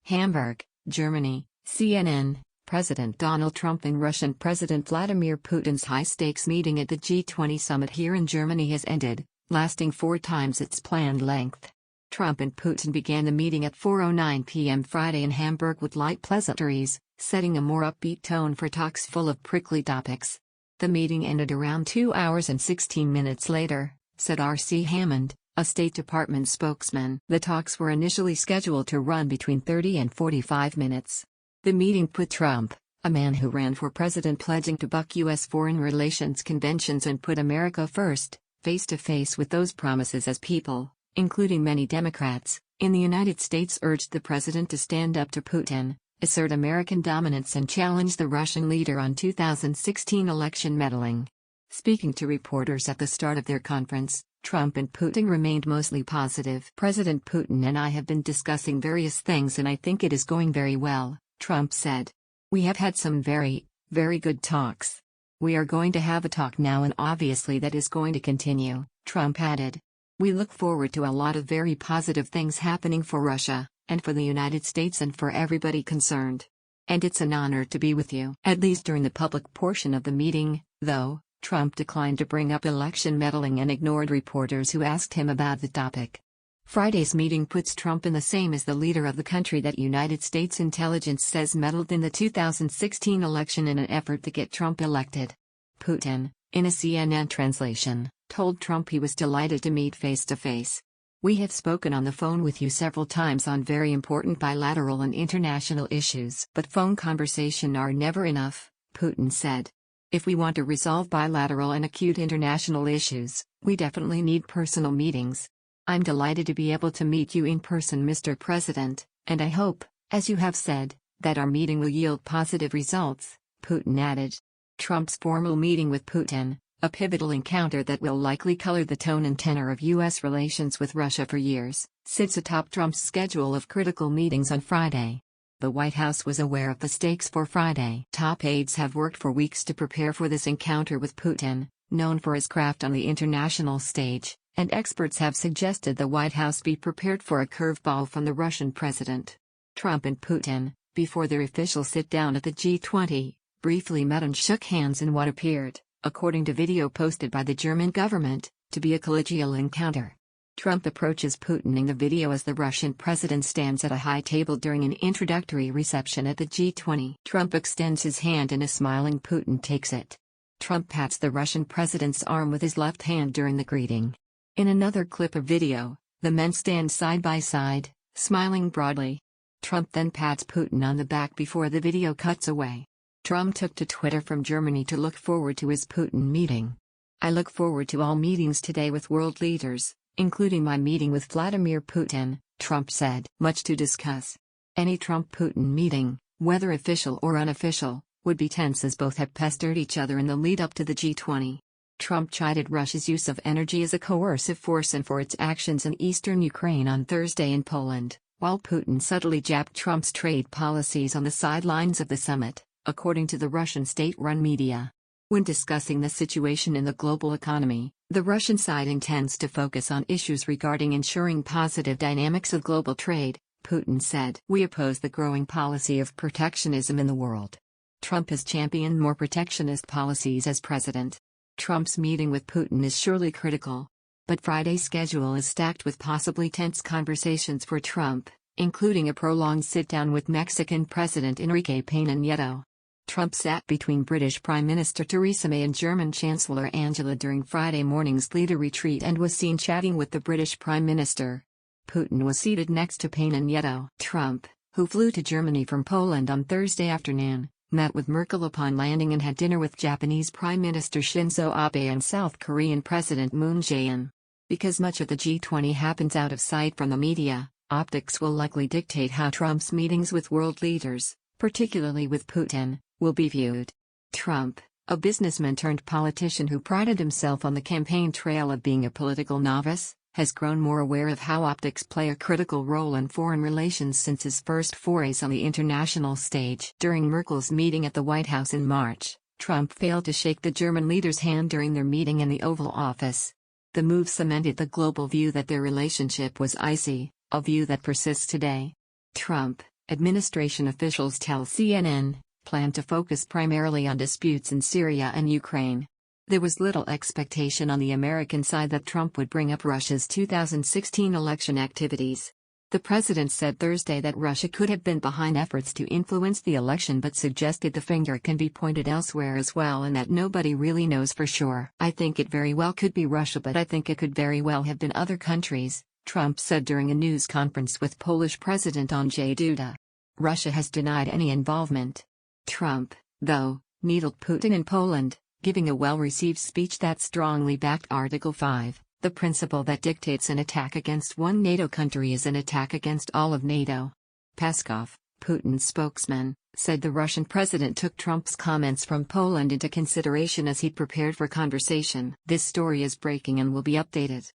Hamburg, Germany, CNN. President Donald Trump and Russian President Vladimir Putin's high-stakes meeting at the G20 summit here in Germany has ended, lasting 4 times its planned length. Trump and Putin began the meeting at 4:09 p.m. Friday in Hamburg with light pleasantries, setting a more upbeat tone for talks full of prickly topics. The meeting ended around 2 hours and 16 minutes later, said R.C. Hammond, a State Department spokesman. The talks were initially scheduled to run between 30 and 45 minutes. The meeting put Trump, a man who ran for president pledging to buck U.S. foreign relations conventions and put America first, face-to-face with those promises as people, including many Democrats, in the United States urged the president to stand up to Putin, assert American dominance and challenge the Russian leader on 2016 election meddling. Speaking to reporters at the start of their conference, Trump and Putin remained mostly positive. President Putin and I have been discussing various things and I think it is going very well, Trump said. We have had some very, very good talks. We are going to have a talk now and obviously that is going to continue, Trump added. We look forward to a lot of very positive things happening for Russia, and for the United States and for everybody concerned. And it's an honor to be with you. At least during the public portion of the meeting, though, Trump declined to bring up election meddling and ignored reporters who asked him about the topic. Friday's meeting puts Trump in the same as the leader of the country that United States intelligence says meddled in the 2016 election in an effort to get Trump elected. Putin, in a CNN translation, told Trump he was delighted to meet face-to-face. We have spoken on the phone with you several times on very important bilateral and international issues. But phone conversation are never enough, Putin said. If we want to resolve bilateral and acute international issues, we definitely need personal meetings. I'm delighted to be able to meet you in person, Mr. President, and I hope, as you have said, that our meeting will yield positive results, Putin added. Trump's formal meeting with Putin, a pivotal encounter that will likely color the tone and tenor of U.S. relations with Russia for years, sits atop Trump's schedule of critical meetings on Friday. The White House was aware of the stakes for Friday. Top aides have worked for weeks to prepare for this encounter with Putin, known for his craft on the international stage, and experts have suggested the White House be prepared for a curveball from the Russian president. Trump and Putin, before their official sit-down at the G20, briefly met and shook hands in what appeared, according to video posted by the German government, to be a collegial encounter. Trump approaches Putin in the video as the Russian president stands at a high table during an introductory reception at the G20. Trump extends his hand and a smiling Putin takes it. Trump pats the Russian president's arm with his left hand during the greeting. In another clip of video, the men stand side by side, smiling broadly. Trump then pats Putin on the back before the video cuts away. Trump took to Twitter from Germany to look forward to his Putin meeting. I look forward to all meetings today with world leaders, including my meeting with Vladimir Putin, Trump said. Much to discuss. Any Trump-Putin meeting, whether official or unofficial, would be tense as both have pestered each other in the lead-up to the G20. Trump chided Russia's use of energy as a coercive force and for its actions in eastern Ukraine on Thursday in Poland, while Putin subtly jabbed Trump's trade policies on the sidelines of the summit, according to the Russian state-run media. When discussing the situation in the global economy, the Russian side intends to focus on issues regarding ensuring positive dynamics of global trade, Putin said. We oppose the growing policy of protectionism in the world. Trump has championed more protectionist policies as president. Trump's meeting with Putin is surely critical. But Friday's schedule is stacked with possibly tense conversations for Trump, including a prolonged sit-down with Mexican President Enrique Peña Nieto. Trump sat between British Prime Minister Theresa May and German Chancellor Angela during Friday morning's leader retreat and was seen chatting with the British Prime Minister. Putin was seated next to Peña Nieto. Trump, who flew to Germany from Poland on Thursday afternoon, met with Merkel upon landing and had dinner with Japanese Prime Minister Shinzo Abe and South Korean President Moon Jae-in. Because much of the G20 happens out of sight from the media, optics will likely dictate how Trump's meetings with world leaders, particularly with Putin, will be viewed. Trump, a businessman turned politician who prided himself on the campaign trail of being a political novice, has grown more aware of how optics play a critical role in foreign relations since his first forays on the international stage. During Merkel's meeting at the White House in March, Trump failed to shake the German leader's hand during their meeting in the Oval Office. The move cemented the global view that their relationship was icy, a view that persists today. Trump, Administration officials tell CNN, plan to focus primarily on disputes in Syria and Ukraine. There was little expectation on the American side that Trump would bring up Russia's 2016 election activities. The president said Thursday that Russia could have been behind efforts to influence the election but suggested the finger can be pointed elsewhere as well and that nobody really knows for sure. I think it very well could be Russia, but I think it could very well have been other countries, Trump said during a news conference with Polish President Andrzej Duda. Russia has denied any involvement. Trump, though, needled Putin in Poland, giving a well-received speech that strongly backed Article 5. The principle that dictates an attack against one NATO country is an attack against all of NATO. Peskov, Putin's spokesman, said the Russian president took Trump's comments from Poland into consideration as he prepared for conversation. This story is breaking and will be updated.